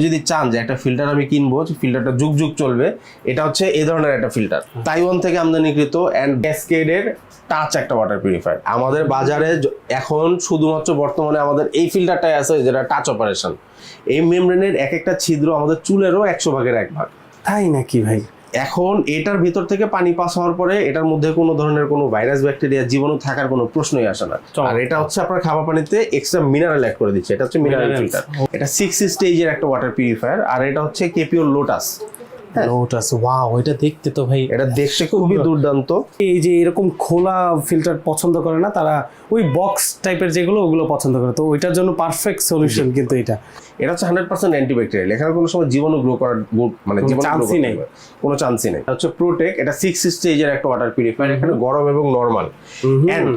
যদি চান যে একটা ফিল্টার আমি কিনবো, ফিল্টারটা যুগ যুগ চলবে, এটা হচ্ছে এই ধরনের একটা ফিল্টার, তাইওয়ান থেকে আমদানিকৃত অ্যান্ড ক্যাসকেডের টাচ একটা ওয়াটার পিউরিফায়ার। আমাদের বাজারে এখন শুধুমাত্র বর্তমানে আমাদের এই ফিল্টারটাই আছে যেটা টাচ অপারেশন। এই মেমব্রেনের এক একটা ছিদ্র আমাদের চুলেরও 100 ভাগের 1 ভাগ। তাই নাকি ভাই? এখন এটার ভিতর থেকে পানি পাস হওয়ার পরে এটার মধ্যে কোনো ধরনের কোনো ভাইরাস ব্যাকটেরিয়া জীবাণু থাকার কোনো প্রশ্নই আসে না। আর এটা হচ্ছে আপনার খাবার পানিতে এক্সট্রা মিনারেল অ্যাড করে দিচ্ছে, এটা হচ্ছে মিনারেল ফিল্টার। এটা 6 স্টেজের একটা ওয়াটার পিউরিফায়ার, আর এটা হচ্ছে কেপিও লোটাস। লোটাস, ওয়াও, এটা দেখতে তো ভাই, এটা দেখতে খুবই দুর্দান্ত। এই যে এরকম খোলা ফিল্টার পছন্দ করে না তারা, ওই বক্স টাইপের যেগুলো ওগুলো পছন্দ করে, তো ওইটার জন্য পারফেক্ট সলিউশন। কিন্তু এটা হচ্ছে 100% অ্যান্টিব্যাকটেরিয়াল, এখানে কোনো সময় জীবাণু গ্রো করার মানে চান্সই নেই, কোনো চান্সই নেই। হচ্ছে প্রোটেক, এটা 6 স্টেজের একটা ওয়াটার পিউরিফায়ার, এখানে গরম এবং নরমাল এন্ড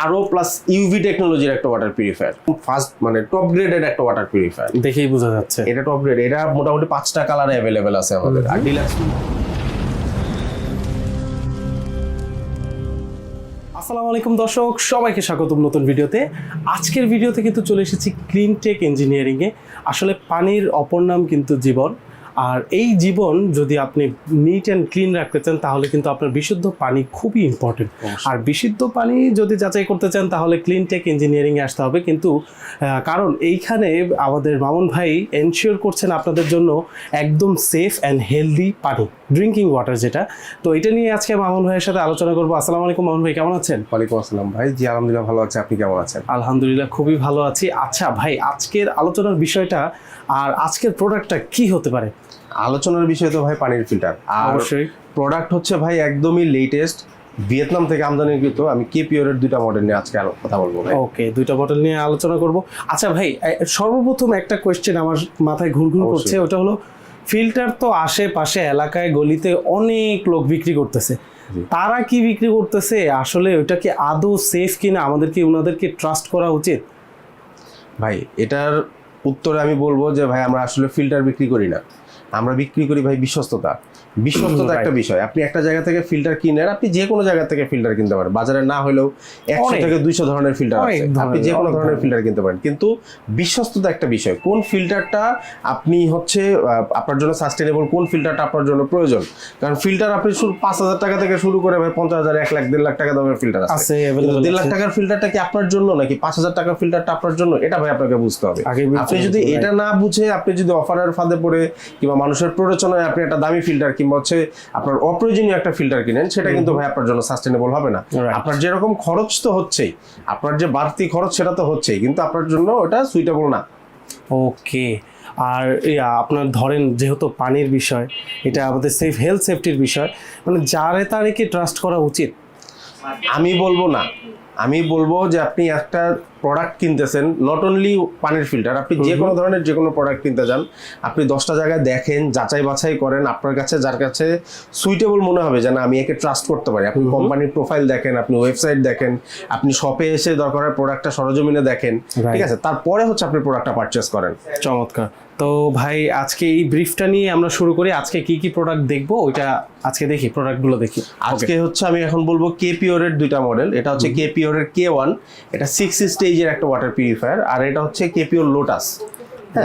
আরো প্লাস ইউভি টেকনোলজির একটা ওয়াটার পিউরিফায়ার, ফার্স্ট মানে টপ গ্রেডের একটা ওয়াটার পিউরিফায়ার, দেখেই বোঝা যাচ্ছে এটা টপ গ্রেড। এটা মোটামুটি 5টা কালারে অ্যাভেলেবেল আছে আমাদের। আর ডিলাক্স। আসসালামু আলাইকুম দর্শক, সবাইকে স্বাগতম নতুন ভিডিওতে। আজকের ভিডিওতে কিন্তু চলে এসেছি ক্লিনটেক ইঞ্জিনিয়ারিংয়ে। আসলে পানির অপর নাম কিন্তু জীবন, আর এই জীবন যদি আপনি নিট অ্যান্ড ক্লিন রাখতে চান তাহলে কিন্তু আপনার বিশুদ্ধ পানি খুবই ইম্পর্টেন্ট। আর বিশুদ্ধ পানি যদি যাচাই করতে চান তাহলে ক্লিনটেক ইঞ্জিনিয়ারিংয়ে আসতে হবে। কিন্তু কারণ এইখানে আমাদের মামুন ভাই এনশিওর করছেন আপনাদের জন্য একদম সেফ অ্যান্ড হেলদি পানি, ড্রিঙ্কিং ওয়াটার যেটা। তো এটা নিয়ে আজকে মামুন ভাইয়ের সাথে আলোচনা করবো। আসসালামু আলাইকুম মামুন ভাই, কেমন আছেন? ওয়ালাইকুম আসসালাম ভাই। জি আলহামদুলিল্লাহ ভালো আছে, আপনি কেমন আছেন? আলহামদুলিল্লাহ খুবই ভালো আছি। আচ্ছা ভাই, আজকের আলোচনার বিষয়টা আর আজকের প্রোডাক্টটা কি হতে পারে? আলোচনার বিষয় তো ভাই পানির ফিল্টার, আর অবশ্যই প্রোডাক্ট হচ্ছে ভাই একদমই লেটেস্ট ভিয়েতনাম থেকে আমদানিকৃত। আমি কেপিওরের 2টা মডেল নিয়ে আজকে কথা বলবো ভাই। ওকে, 2টা বটল নিয়ে আলোচনা করব। আচ্ছা ভাই, সর্বপ্রথম একটা কোয়েশ্চেন আমার মাথায় ঘুরঘুর করছে, ওটা হলো ফিল্টার তো আশেপাশে এলাকায় গলিতে অনেক লোক বিক্রি করতেছে, তারা কি বিক্রি করতেছে আসলে ওটা কি আদৌ সেফ কিনা, আমাদের কি ওনাদেরকে ট্রাস্ট করা উচিত? ভাই এটার উত্তরে আমি বলবো যে ভাই আমরা আসলে ফিল্টার বিক্রি করি না, আমরা বিক্রি করি ভাই বিশ্বস্ততা। বিশ্বস্ততা একটা বিষয়। আপনি একটা জায়গা থেকে ফিল্টার কিনেন, আপনি যে কোনো জায়গা থেকে ফিল্টার কিনতে পারেন, বাজারে না হলেও 100 থেকে 200 ধরনের ফিল্টার আছে, আপনি যে কোনো ধরনের ফিল্টার কিনতে পারেন। কিন্তু বিশ্বস্ততা একটা বিষয়, কোন ফিল্টারটা আপনি হচ্ছে আপনার জন্য সাস্টেনেবল, কোন ফিল্টারটা আপনার জন্য প্রয়োজন। কারণ ফিল্টার আপনি 5,000 টাকা থেকে শুরু করে ভাই 50,000, 1 লাখ, 1.5 লাখ টাকা দামের ফিল্টার আছে। 1.5 লাখ টাকার ফিল্টারটা কি আপনার জন্য নাকি 5,000 টাকার ফিল্টারটা আপনার জন্য, এটা ভাই আপনাকে বুঝতে হবে। আপনি যদি এটা না বুঝে, আপনি যদি অফারের ফাঁদে পড়ে কিংবা মানুষের প্ররোচনায় আপনি একটা দামি ফিল্টার কিংবা হচ্ছে আপনার অপ্রয়োজনীয় একটা ফিল্টার কিনেন, সেটা কিন্তু ভাই আপনার জন্য সাস্টেনেবল হবে না। আপনার যেরকম খরচ তো হচ্ছেই, আপনার যে বাড়তি খরচ সেটা তো হচ্ছেই, কিন্তু আপনার জন্য ওটা সুইটেবল না। ওকে, আর আপনার ধরেন যেহেতু পানির বিষয়, এটা আমাদের সেফ হেলথ সেফটির বিষয়, মানে যারে তারে কি ট্রাস্ট করা উচিত? আমি বলবো না, আমি বলবো যে আপনি একটা প্রোডাক্ট কিনতেছেন, নট অনলি পানির ফিল্টার, আপনি যে কোনো ধরনের যে কোনো প্রোডাক্ট কিনতে যান, আপনি 10টা জায়গায় দেখেন, যাচাই বাছাই করেন, আপনার কাছে যার কাছে সুইটেবল মনে হবে যে না আমি একে ট্রাস্ট করতে পারি। আপনি কোম্পানির প্রোফাইল দেখেন, আপনি ওয়েবসাইট দেখেন, আপনি শপে এসে দরকার হয় প্রোডাক্টটা সরজমিনে দেখেন, ঠিক আছে, তারপরে হচ্ছে আপনি প্রোডাক্টটা পারচেস করেন। চমৎকার। তো ভাই আজকে এই ব্রিফটা নিয়ে আমরা শুরু করি। আজকে কি কি প্রোডাক্ট দেখবো ওইটা আজকে দেখি, প্রোডাক্টগুলো দেখি। আজকে হচ্ছে আমি এখন বলবো কেপিওরের 2টা মডেল। এটা হচ্ছে কেপিওরের K1, এটা 6 স্টেজের একটা ওয়াটার পিউরিফায়ার, আর এটা হচ্ছে কেপিওর লোটাস।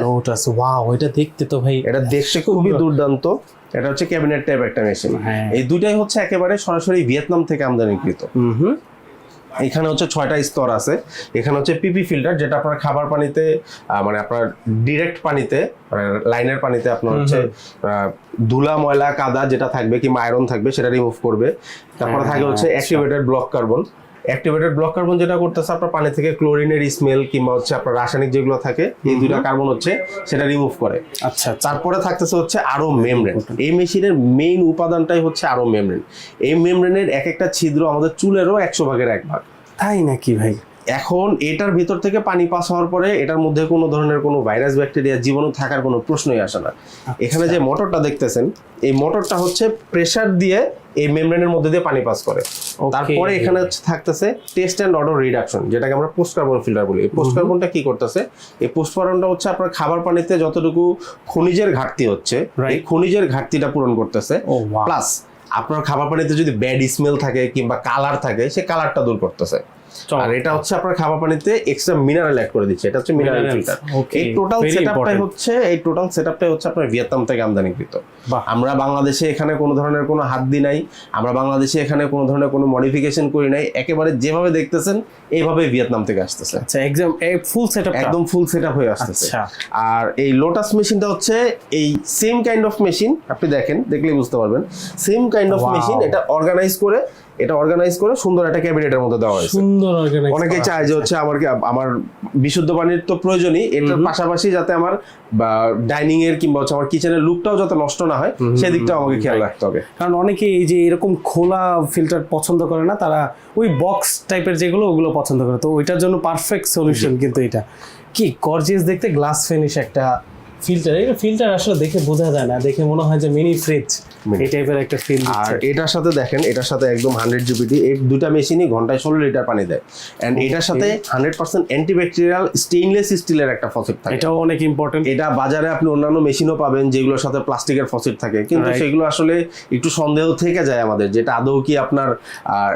লোটাস, ওয়াও, এটা দেখতে তো ভাই, এটা দেখতে খুবই দুর্দান্ত। এটা হচ্ছে ক্যাবিনেট টাইপ একটা মেশিন। এই দুটাই হচ্ছে একেবারে সরাসরি ভিয়েতনাম থেকে আমদানিকৃত। এখানে হচ্ছে 6টা স্তর আছে। এখানে হচ্ছে পিপি ফিল্টার, যেটা আপনার খাবার পানিতে মানে আপনার ডিরেক্ট পানিতে, লাইনের পানিতে আপনার হচ্ছে ধুলা ময়লা কাদা যেটা থাকবে কিংবা আয়রন থাকবে সেটা রিমুভ করবে। তারপরে থাকে হচ্ছে activated block carbon. Activated block carbon যেটা করতেছে আপনার পানি থেকে ক্লোরিনের স্মেল কিংবা হচ্ছে আপনার রাসায়নিক যেগুলো থাকে, এই 2টা কার্বন হচ্ছে সেটা রিমুভ করে। আচ্ছা, তারপরে থাকতেছে হচ্ছে আরো মেমব্রেন। এই মেশিনের মেইন উপাদানটাই হচ্ছে আরো মেমব্রেন। এই মেমব্রেনের এক একটা ছিদ্র আমাদের চুলেরও 100 ভাগের 1 ভাগ। তাই নাকি ভাই? এখন এটার ভিতর থেকে পানি পাস হওয়ার পরে এটার মধ্যে কোনো ধরনের কোনো ভাইরাস ব্যাকটেরিয়া জীবাণু থাকার কোনো প্রশ্নই আসে না। এখানে যে মোটরটা দেখতেছেন, এই মোটরটা হচ্ছে প্রেসার দিয়ে এই মেমব্রেনের মধ্যে দিয়ে পানি পাস করে। তারপরে এখানে হচ্ছে থাকতেছে টেস্ট অ্যান্ড অডর রিডাকশন, যেটাকে আমরা পোস্ট কার্বন ফিল্টার বলি। এই পোস্ট কার্বনটা কি করতেছে, এই পোস্ট কার্বনটা হচ্ছে আপনার খাবার পানিতে যতটুকু খনিজের ঘাটতি হচ্ছে, এই খনিজের ঘাটতিটা পূরণ করতেছে। প্লাস আপনার খাবার পানিতে যদি ব্যাড স্মেল থাকে কিংবা কালার থাকে, সে কালারটা দূর করতেছে। আর এটা হচ্ছে আপনার খাবার পানিতে এক্সট্রা মিনারেল অ্যাড করে দিচ্ছে, এটা হচ্ছে মিনারেল ফিল্টার। এই টোটাল সেটআপটাই হচ্ছে আপনার ভিয়েতনাম থেকে আমদানিকৃত। আমরা বাংলাদেশে এখানে কোনো ধরনের কোনো হাত দি নাই, আমরা বাংলাদেশে এখানে কোনো ধরনের কোনো মডিফিকেশন করি নাই, একেবারে যেভাবে দেখতেছেন এইভাবে ভিয়েতনাম থেকে আসতেছে। আচ্ছা, একদম ফুল সেটআপ হয়ে আসতেছে। আর এই লোটাস মেশিনটা হচ্ছে এই সেম কাইন্ড অফ মেশিন, আপনি দেখলেই বুঝতে পারবেন, সেম কাইন্ড অফ মেশিন। এটা অর্গানাইজ করে সুন্দর একটা ক্যাবিনেটের মধ্যে দেওয়া হয়েছে। সুন্দর অর্গানাইজ। অনেকে চায় যে হচ্ছে আমার বিশুদ্ধ পানির তো প্রয়োজনই, এটার পাশাপাশি যাতে আমার ডাইনিং এর কিংবা হচ্ছে আমার কিচেনের লুকটাও যাতে নষ্ট না হয় সেদিকটাও আমাকে খেয়াল রাখতে হবে। কারণ অনেকে এই যে এরকম খোলা ফিল্টার পছন্দ করে না, তারা ওই বক্স টাইপের যেগুলো ওগুলো পছন্দ করে, তো ওইটার জন্য পারফেক্ট সলিউশন। কিন্তু এটা কি গর্জিয়াস দেখতে, গ্লাস ফিনিশ একটা ফিল্টার আসলে দেখে বোঝা যায় না, দেখে মনে হয় যে মিনি ফ্রিজ এই টাইপের একটা ফিল। আর এটার সাথে দেখেন, এটার সাথে একদম 100 জিপিটি, এই দুটা মেশিনই ঘন্টায় 16 লিটার পানি দেয়। এন্ড এটার সাথে 100% অ্যান্টিব্যাকটেরিয়াল স্টেইনলেস স্টিলের একটা ফসেট থাকে, এটাও অনেক ইম্পর্টেন্ট। এটা বাজারে আপনি অন্যান্য মেশিনও পাবেন যেগুলোর সাথে প্লাস্টিকের ফসেট থাকে, কিন্তু সেগুলো আসলে একটু সন্দেহ থেকে যায় আমাদের, যেটা আদৌ কি আপনার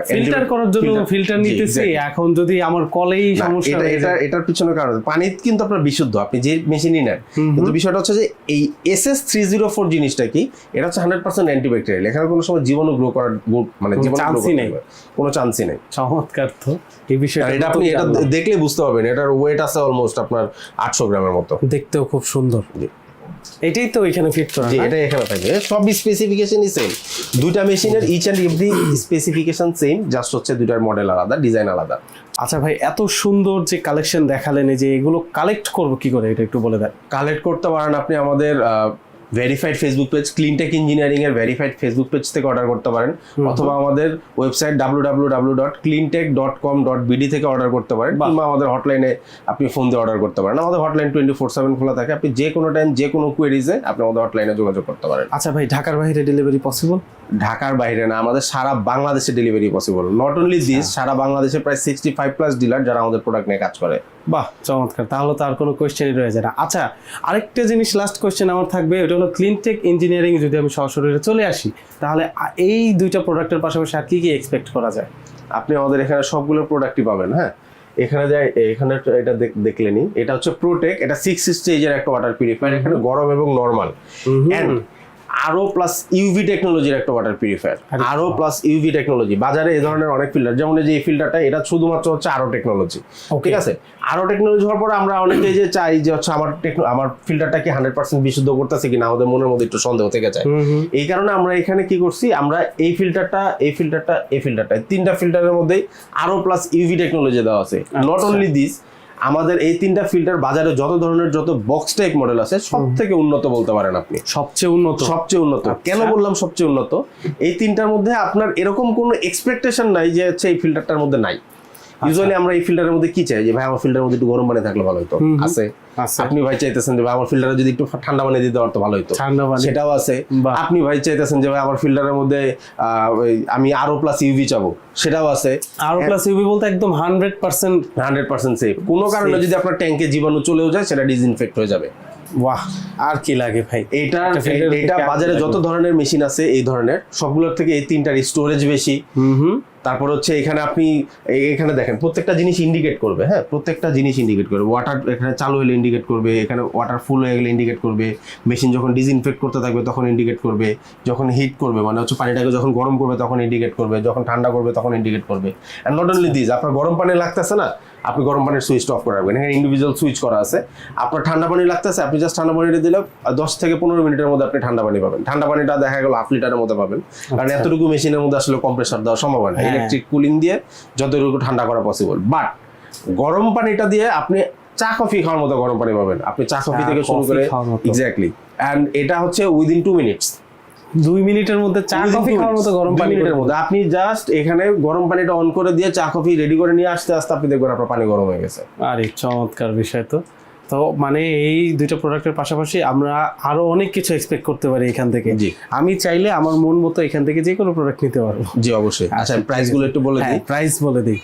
ফিল্টার করার জন্য ফিল্টার নিতেছি, এখন যদি আমার কলেই সমস্যা, এটার পিছনে কারণ পানি কিন্তু আপনার বিশুদ্ধ, আপনি যে মেশিনই নেন, কিন্তু বিষয়টা হচ্ছে যে এই SS304 জিনিসটা কি, এটা হচ্ছে 100% অ্যান্টিব্যাকটেরিয়াল, এখানে কোনো সময় জীবাণু গ্রো করার মানে চান্সই নেই, কোনো চান্সই নেই। চমৎকার। তো এই বিষয়টা এটা আপনি এটা দেখলে বুঝতে পারবেন, এটার ওয়েট আছে অলমোস্ট আপনার 800 গ্রামের মতো, দেখতেও খুব সুন্দর। এটাই তো এখানে ফিট করা, এটা এখানে থাকে, সব স্পেসিফিকেশনই সেম, দুইটা মেশিনের each and every specification same, just হচ্ছে দুইটার মডেল আলাদা, ডিজাইন আলাদা। আচ্ছা ভাই, এত সুন্দর যে কালেকশন দেখালেন, যে এগুলো কালেক্ট করবো কি করে, এটা একটু বলে দেন। কালেক্ট করতে পারেন আপনি আমাদের verified Facebook page Cleantech engineering এর ভেরিফাইড ফেসবুক পেজ থেকে অর্ডার করতে পারেন, অথবা আমাদের ওয়েবসাইট www.cleantech.com.bd থেকে অর্ডার করতে পারেন, কিংবা আমাদের হটলাইনে আপনি ফোন দিয়ে অর্ডার করতে পারেন। আমাদের হটলাইন 24/7 খোলা থাকে, আপনি যে কোনো টাইম যে কোনো কোয়েরিজে আপনি আমাদের হটলাইনে যোগাযোগ করতে পারেন। আচ্ছা ভাই, ঢাকার বাইরে ডেলিভারি পসিবল? ঢাকার বাইরে না, আমাদের সারা বাংলাদেশে delivery possible. Not only this, সারা বাংলাদেশে প্রায় 65+ ডিলার যারা আমাদের প্রোডাক্ট নিয়ে কাজ করে। বাহ, চমৎকার। তাহলে তো আর কোনো কোয়েশ্চেনই রয়ে যায় না। আচ্ছা, আরেকটা জিনিস লাস্ট কোয়েশ্চেন আমার থাকবে, ওটা হলো ক্লিনটেক ইঞ্জিনিয়ারিং যদি আমি সরাসরি চলে আসি, তাহলে এই দুইটা প্রোডাক্টের পাশাপাশি আর কি কি এক্সপেক্ট করা যায়? আপনি আমাদের এখানে সবগুলো প্রোডাক্টই পাবেন। হ্যাঁ, এখানে এটা দেখলেনি, এটা হচ্ছে প্রোটেক, এটা 6 স্টেজের একটা ওয়াটার পিউরিফায়ার, এখানে গরম এবং নরমাল, এন্ড আরো প্লাস ইউভি টেকনোলজির একটা ওয়াটার পিউরিফায়ার, আরো প্লাস ইউভি টেকনোলজি। বাজারে এই ধরনের অনেক ফিল্টার, যেমন এই যে এই ফিল্টারটা, এটা শুধুমাত্র হচ্ছে আরো টেকনোলজি, ঠিক আছে। আরো টেকনোলজি হওয়ার পরে আমরা অনেকেই যে চাই যে হচ্ছে আমার ফিল্টারটা কি 100% বিশুদ্ধ করতেছে কিনা, আমাদের মনের মধ্যে একটু সন্দেহ থেকে যায়। এই কারণে আমরা এখানে কি করছি, আমরা এই ফিল্টারটা তিনটা ফিল্টারের মধ্যেই আরো প্লাস ইউভি টেকনোলজি দেওয়া আছে। নট অনলি দিস, আমাদের এই তিনটা ফিল্টার বাজারে যত ধরনের যত বক্স টাইপ মডেল আছে সব থেকে উন্নত বলতে পারেন আপনি, সবচেয়ে উন্নত। কেন বললাম সবচেয়ে উন্নত? এই তিনটার মধ্যে আপনার এরকম কোনো এক্সপেকটেশন নাই যে হচ্ছে এই ফিল্টারটার মধ্যে নাই। ইউজুয়ালি আমরা এই ফিল্টারের মধ্যে কি চাই, যে ভাই আমার ফিল্টারের মধ্যে একটু গরম পানি থাকলে ভালো হতো, আছে। আপনি ভাই চাইতেছেন যে ভাই আমার ফিল্টারে যদি একটু ঠান্ডা পানি দিতে পারতো ভালো হতো, সেটাও আছে। আপনি ভাই চাইতেছেন যে ভাই আমার ফিল্টারের মধ্যে আমি আরো প্লাস ইউভি চাবো, সেটাও আছে। আরো প্লাস ইউভি বলতে একদম 100% সেফ। কোনো কারণে যদি আপনার ট্যাঙ্কে জীবাণু চলেও যায়, সেটা ডিসইনফেক্ট হয়ে যাবে। বাহ, আর কি লাগে ভাই? এটা বাজারে যত ধরনের মেশিন আছে এই ধরনের সবগুলোর থেকে এই তিনটার স্টোরেজ বেশি। তারপর হচ্ছে এখানে আপনি এখানে দেখেন প্রত্যেকটা জিনিস ইন্ডিকেট করবে। হ্যাঁ, প্রত্যেকটা জিনিস ইন্ডিকেট করবে। ওয়াটার এখানে চালু হলে ইন্ডিকেট করবে, এখানে ওয়াটার ফুল হয়ে গেলে ইন্ডিকেট করবে, মেশিন যখন ডিসইনফেক্ট করতে থাকবে তখন ইন্ডিকেট করবে, যখন হিট করবে মানে হচ্ছে পানিটাকে যখন গরম করবে তখন ইন্ডিকেট করবে, যখন ঠান্ডা করবে তখন ইন্ডিকেট করবে। অ্যান্ড নট অনলি দিস, আপনার গরম পানি লাগতেছে না, আপনি গরম পানির সুইচটা অফ করে রাখবেন, এখানে ইন্ডিভিজুয়াল সুইচ করা আছে। আপনার ঠান্ডা পানি লাগতেছে, আপনি জাস্ট ঠান্ডা পানিটা দিলে 10 থেকে 15 মিনিটের মধ্যে আপনি ঠান্ডা পানি পাবেন। ঠান্ডা পানিটা দেখা গেল 1/2 লিটারের মধ্যে পাবেন, কারণ এতটুকু মেশিনের মধ্যে আসলে কম্প্রেসার দেওয়া সম্ভব হয় না, ইলেকট্রিক কুলিং দিয়ে যতটুকু ঠান্ডা করা পসিবল। বাট গরম পানিটা দিয়ে আপনি চা কফি খাওয়ার মতো গরম পানি পাবেন, আপনি চা কফি থেকে শুরু করে এক্স্যাক্টলি। অ্যান্ড এটা হচ্ছে উইদিন 2 মিনিটস, 2 মিনিটের মধ্যে চা কফি খাওয়ার মতো গরম পানির মধ্যে আপনি জাস্ট এখানে গরম পানিটা অন করে দিয়ে চা কফি রেডি করে নিয়ে আসতে আপনি দেখবেন আপনার পানি গরম হয়ে গেছে। আরে চমৎকার বিষয়। তো মানে এই দুইটা প্রোডাক্টের পাশাপাশি আমরা আরো অনেক কিছু এক্সপেক্ট করতে পারি এখান থেকে। আমি চাইলে আমার মন মতো এখান থেকে যে কোনো প্রোডাক্ট নিতে পারবো। জি অবশ্যই। আচ্ছা, প্রাইসগুলো একটু বলে দিই। প্রাইস বলে দিই।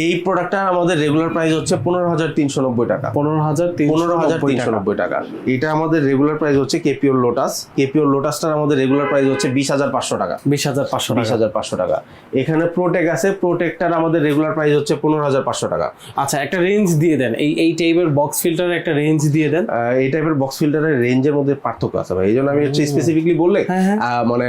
এই প্রোডাক্টটা আমাদের রেগুলার প্রাইস হচ্ছে 15,390 টাকা। 15,390 টাকা। এটা আমাদের রেগুলার প্রাইস হচ্ছে কেপিওর লোটাস। কেপিওর লোটাসটার আমাদের রেগুলার প্রাইস হচ্ছে 20,500 টাকা। 20,500 টাকা। এখানে প্রোটেক আছে, প্রোটেকটার আমাদের রেগুলার প্রাইস হচ্ছে 15,500 টাকা। আচ্ছা, একটা রেঞ্জ দিয়ে দেন, এই টাইপের বক্স ফিল্টারের একটা রেঞ্জ দিয়ে দেন। এই টাইপের বক্স ফিল্টারের রেঞ্জের মধ্যে পার্থক্য আছে ভাই, এই জন্য আমি হচ্ছে স্পেসিফিকলি বললে মানে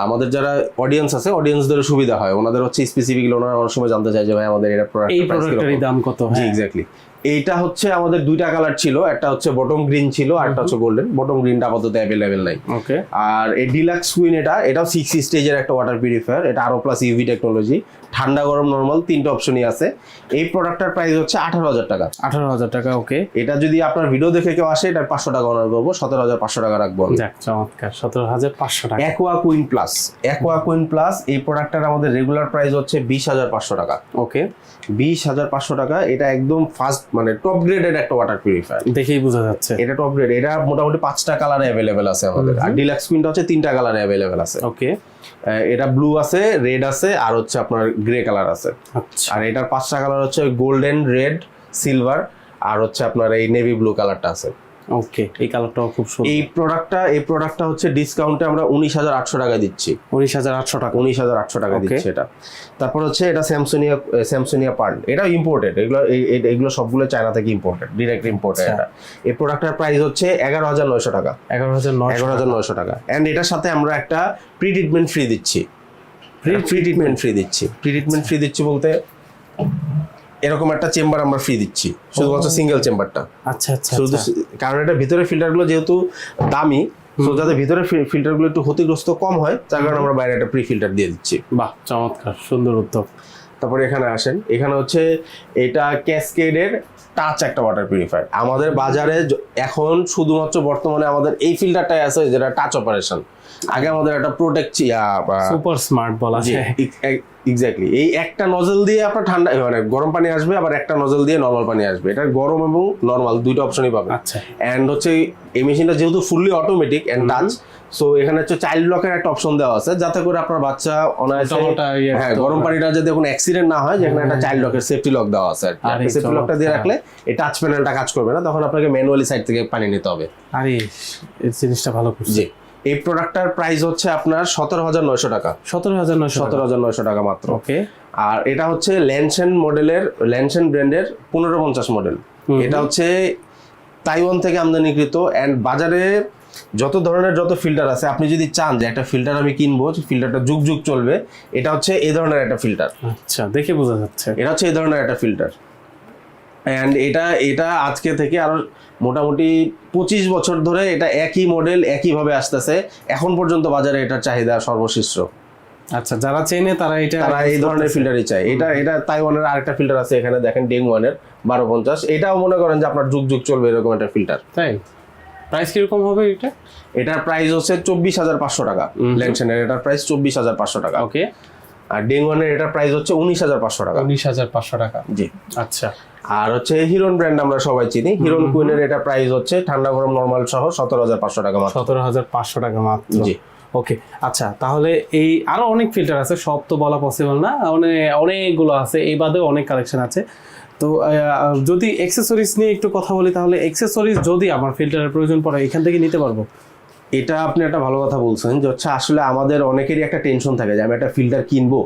আমাদের যারা অডিয়েন্স আছে অডিয়েন্সদের সুবিধা হয়, ওনাদের হচ্ছে স্পেসিফিকলি ওনারা অনেক সময় জানতে চায় যে ভাই আমাদের এটা এই প্রোডাক্টের দাম কত। জি এক্স্যাক্টলি। এইটা হচ্ছে আমাদের দুইটা কালার ছিল, একটা হচ্ছে বটম গ্রিন ছিল আর একটা হচ্ছে গোল্ডেন। বটম গ্রিনটা আপাতত অ্যাভেলেবেল নাই। ওকে। আর এই ডিলাক্স কুইন এটাও 6 স্টেজের একটা ওয়াটার পিউরিফায়ার। এটা আরো প্লাস ইউভি টেকনোলজি, ঠান্ডা গরম নরমাল তিনটা অপশনই আছে। এই প্রোডাক্টটার প্রাইস হচ্ছে 18,000 টাকা। 18,000 টাকা। ওকে। এটা যদি আপনার ভিডিও দেখে কেউ আসে এটা 500 টাকা অনার করবো, 17,500 টাকা রাখবো। যাক চমৎকার, 17,500 টাকা। অ্যাকোয়া কুইন প্লাস এই প্রোডাক্টটার আমাদের রেগুলার প্রাইস হচ্ছে 20,500 টাকা। ওকে। 20,500 টাকা। এটা একদম ফার্স্ট মানে টপ গ্রেডের একটা ওয়াটার পিউরিফায়ার, দেখেই বোঝা যাচ্ছে এটা টপ গ্রেড। এটা মোটামুটি 5টা কালারে অ্যাভেলেবেল আছে আমাদের। আর ডিলাক্স কুইনটা হচ্ছে 3টা কালারে অ্যাভেলেবেল আছে। ওকে। এটা ব্লু আছে, রেড আছে আর হচ্ছে আপনার গ্রে কালার আছে। আচ্ছা। আর এটার 5টা কালার হচ্ছে গোল্ডেন, রেড, সিলভার আর হচ্ছে আপনার এই নেভি ব্লু কালারটা আছে। ওকে, এই কালারটাও খুব সুন্দর। এই প্রোডাক্টটা হচ্ছে ডিসকাউন্টে আমরা 19,800 টাকা দিচ্ছি। 19,800 টাকা। 19,800 টাকা দিচ্ছি এটা। তারপর হচ্ছে এটা স্যামসোনিয়া পার্ল, এটা ইম্পোর্টেড। এগুলো সবগুলো চায়না থেকে ইম্পোর্টেড, ডিরেক্ট ইম্পোর্টেড। এটা এই প্রোডাক্টের প্রাইস হচ্ছে 11,900 টাকা। 11,900 টাকা। এন্ড এটার সাথে আমরা একটা প্রি ট্রিটমেন্ট ফ্রি দিচ্ছি। প্রি ট্রিটমেন্ট ফ্রি দিচ্ছি বলতে এরকম একটা চেম্বার আমরা ফ্রি দিচ্ছি, শুধুমাত্র সিঙ্গেল চেম্বারটা। আচ্ছা আচ্ছা। শুধু কারণ এটা ভিতরে ফিল্টারগুলো যেহেতু দামি, তো যাতে ভিতরে ফিল্টারগুলো একটু ক্ষতিগ্রস্ত কম হয় তার কারণে আমরা বাইরে একটা প্রি ফিল্টার দিয়ে দিচ্ছি। বাহ, চমৎকার, সুন্দর উদ্যোগ। তারপরে এখানে আসেন, এখানে হচ্ছে এটা ক্যাসকেডের টাচ একটা ওয়াটার পিউরিফায়ার। আমাদের বাজারে এখন শুধুমাত্র বর্তমানে আমাদের এই ফিল্টারটাই আছে যেটা টাচ অপারেশন। আগে আমাদের একটা প্রোটেক্ট সুপার স্মার্ট বলা যায়। এক্স্যাক্টলি। এই একটা নজল দিয়ে আপনার ঠান্ডা মানে গরম পানি আসবে, আবার একটা নজল দিয়ে নরমাল পানি আসবে। এটা গরম এবং নরমাল দুইটা অপশনই পাবে। আচ্ছা। এন্ড হচ্ছে এই মেশিনটা যেহেতু fully automatic and touch, so এখানে হচ্ছে চাইল্ড লকের একটা অপশন দেওয়া আছে যাতে করে আপনার বাচ্চা অনায়াসে গরম পানিটা যদি কোনো অ্যাক্সিডেন্ট না হয়, যেখানে একটা চাইল্ড লকের সেফটি লক দেওয়া আছে। সেফটি লকটা দিয়ে রাখলে এই টাচ প্যানেলটা কাজ করবে না, তখন আপনাকে ম্যানুয়ালি সাইড থেকে পানি নিতে হবে। আরে এই জিনিসটা ভালো করছে। জি। এই প্রোডাক্টটার প্রাইস হচ্ছে আপনার 17,900 টাকা। 17,900 টাকা মাত্র। ওকে। আর এটা হচ্ছে ল্যানশেন ব্র্যান্ডের 1550 মডেল। এটা হচ্ছে তাইওয়ান থেকে আমদানিকৃত। এন্ড বাজারে যত ধরনের ফিল্টার আছে, আপনি যদি চান যে একটা ফিল্টার আমি কিনবো, ফিল্টারটা যুগ যুগ চলবে, এটা হচ্ছে এই ধরনের একটা ফিল্টার। আচ্ছা, দেখে বোঝা যাচ্ছে এটা হচ্ছে এই ধরনের একটা ফিল্টার। এন্ড এটা আজকে থেকে আরো মোটামুটি 25 বছর ধরে এটা একই মডেল একইভাবে আসতেছে। এখন পর্যন্ত বাজারে এটার চাহিদা সর্বশীর্ষ। আচ্ছা, যারা চেনে তারা এই ধরনের ফিল্টারই চায়। এটা তাইওয়ানের আরেকটা ফিল্টার আছে এখানে দেখেন, ডেংওয়ানের 1250। এটাও মনে করেন যে আপনার যুগ যুগ চলবে এরকম একটা ফিল্টার। তাই প্রাইস কিরকম হবে এটা? এটার প্রাইস হচ্ছে 24,500 টাকা। ল্যানশেনের এটার প্রাইস 24,500 টাকা। ওকে। আর ডেংওয়ানের এটার প্রাইস হচ্ছে 19,500 টাকা। 19,500 টাকা। জি। আচ্ছা। আর হচ্ছে হিরন ব্র্যান্ড আমরা সবাই চিনি। হিরন কুইনের এটা প্রাইস হচ্ছে ঠান্ডা গরম নরমাল সহ 17,500 টাকা মাত্র। 17,500 টাকা মাত্র। জি। ওকে। আচ্ছা, তাহলে এই আরো অনেক ফিল্টার আছে, সব তো বলা পসিবল না, অনেকগুলো আছে, এই বাদেও অনেক কালেকশন আছে। তো যদি অ্যাক্সেসরিজ নিয়ে একটু কথা বলি, তাহলে অ্যাক্সেসরিজ যদি আমার ফিল্টারের প্রয়োজন পড়ে এখান থেকে নিতে পারবো? এটা আপনি একটা ভালো কথা বলছেন যে হচ্ছে আসলে আমাদের অনেকেরই একটা টেনশন থাকে যে আমি একটা ফিল্টার কিনবো,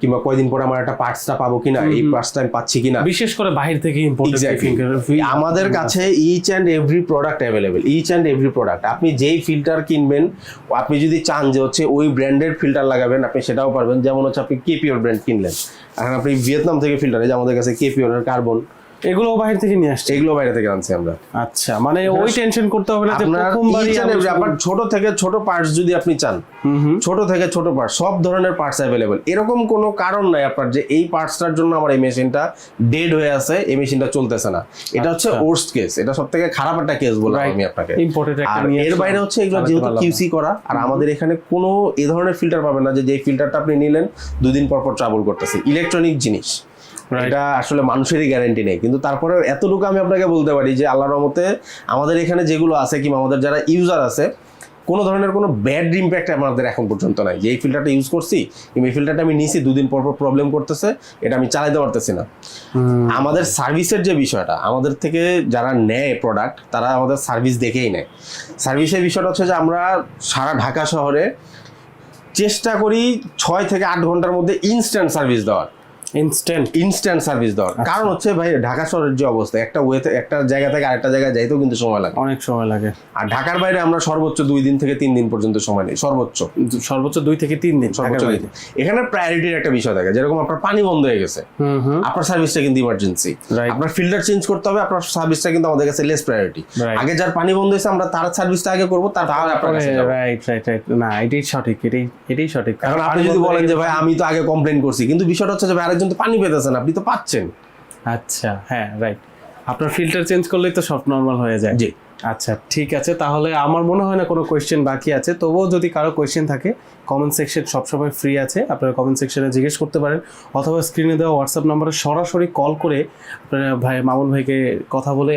কিংবা কয়দিন পরে আমার একটা পার্টসটা পাবো কিনা, এই পার্টসটা আমি পাচ্ছি কিনা, বিশেষ করে বাইরে থেকে ইম্পোর্টেড। আমাদের কাছে each and every product available. আপনি যেই ফিল্টার কিনবেন, আপনি যদি চান যে হচ্ছে ওই ব্র্যান্ডের ফিল্টার লাগাবেন, আপনি সেটাও পারবেন। যেমন হচ্ছে আপনি কেপিওর ব্র্যান্ড কিনলেন, এখন আপনি ভিয়েতনাম থেকে ফিল্টার, যে আমাদের কাছে কেপিওর কার্বন, এগুলো বাইরে থেকে নিয়ে আসছে। এগুলো বাইরে থেকে আনছি আমরা। আচ্ছা, মানে ওই টেনশন করতে হবে না যে প্রথমবারই আপনার ছোট থেকে ছোট পার্টস যদি আপনি চান, ছোট থেকে ছোট পার্টস সব ধরনের পার্টস অ্যাভেলেবল। এরকম কোনো কারণ নাই আপনার যে এই পার্টসটার জন্য আমার এই মেশিনটা ডেড হয়ে আছে, এই মেশিনটা চলতেছে না। এটা হচ্ছে ওর্স্ট কেস, এটা সবথেকে খারাপ একটা কেস বলবো আমি আপনাকে। আর এর বাইরে হচ্ছে এগুলো যেহেতু কিউসি করা, আর আমাদের এখানে কোনো এই ধরনের ফিল্টার পাবেন না যে ফিল্টারটা আপনি নিলেন 2 দিন পর পর ট্রাবল করতেছে। ইলেকট্রনিক জিনিস, এটা আসলে মানুষেরই গ্যারান্টি নেই, কিন্তু তারপরে এতটুকু আমি আপনাকে বলতে পারি যে আল্লাহর রহমতে আমাদের এখানে যেগুলো আছে, কিংবা আমাদের যারা ইউজার আছে কোনো ধরনের কোনো ব্যাড ইম্প্যাক্ট আমাদের এখন পর্যন্ত নাই, যে এই ফিল্টারটা ইউজ করছি কিংবা এই ফিল্টারটা আমি নিছি 2 দিন পর পর প্রবলেম করতেছে, এটা আমি চালাইতে পারতেছি না। আমাদের সার্ভিসের যে বিষয়টা, আমাদের থেকে যারা নেয় প্রোডাক্ট তারা আমাদের সার্ভিস দেখেই নেয়। সার্ভিসের বিষয়টা হচ্ছে যে আমরা সারা ঢাকা শহরে চেষ্টা করি 6 থেকে 8 ঘন্টার মধ্যে ইনস্ট্যান্ট সার্ভিস দেওয়ার। ইনস্ট্যান্ট সার্ভিস দেওয়ার কারণ হচ্ছে ভাই ঢাকা শহরের যে অবস্থা, একটা জায়গা থেকে আরেকটা জায়গায় যাইতেও কিন্তু সময় লাগে, অনেক সময় লাগে। আর ঢাকার বাইরে আমরা সর্বোচ্চ 2 দিন থেকে 3 দিন পর্যন্ত সময় নেই, সর্বোচ্চ 2 থেকে 3 দিন। এখানে প্রায়োরিটির একটা বিষয় থাকে, যেরকম আপনার পানি বন্ধ হয়ে গেছে, আপনার সার্ভিসটা কিন্তু ইমার্জেন্সি, আপনার ফিল্টার চেঞ্জ করতে হবে, আপনার সার্ভিসটা কিন্তু আমাদের কাছে লেস প্রায়োরিটি। আগে যার পানি বন্ধ হয়েছে আমরা তার সার্ভিসটা আগে করবো, তারপরে আপনার কাছে যাব। রাইট। না, এটাই সঠিক। কারণ আপনি যদি বলেন যে ভাই আমি তো আগে কমপ্লেইন করছি, কিন্তু বিষয়টা হচ্ছে যে ভাই আরেকজন তো পানি পেতেছেন, আপনি তো পাচ্ছেন। আচ্ছা, হ্যাঁ, রাইট। আপনার ফিল্টার চেঞ্জ করলেই তো সব নর্মাল হয়ে যায়। জি, আচ্ছা, ঠিক আছে। তাহলে আমার মনে হয় না কোনো কোয়েশ্চেন বাকি আছে। তবুও যদি কারো কোয়েশ্চেন থাকে, কমেন্ট সেকশন সবসময় ফ্রি আছে, আপনারা কমেন্ট সেকশনে জিজ্ঞেস করতে পারেন, অথবা স্ক্রিনে দেওয়া হোয়াটসঅ্যাপ নাম্বারে সরাসরি কল করে আপনারা মামুন ভাইকে কথা বলে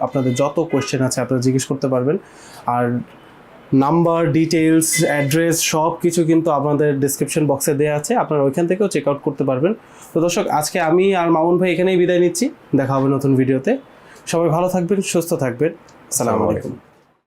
আপনাদের যত কোয়েশ্চেন আছে আপনারা জিজ্ঞেস করতে পারবেন। আর নাম্বার, ডিটেলস, অ্যাড্রেস সব কিছু কিন্তু আপনাদের ডিসক্রিপশন বক্সে দেওয়া আছে, আপনারা ওইখান থেকেও চেক আউট করতে পারবেন। তো দর্শক, আজকে আমি আর মামুন ভাই এখানেই বিদায় নিচ্ছি। দেখা হবে নতুন ভিডিওতে। সবাই ভালো থাকবেন, সুস্থ থাকবেন। আসসালামু আলাইকুম।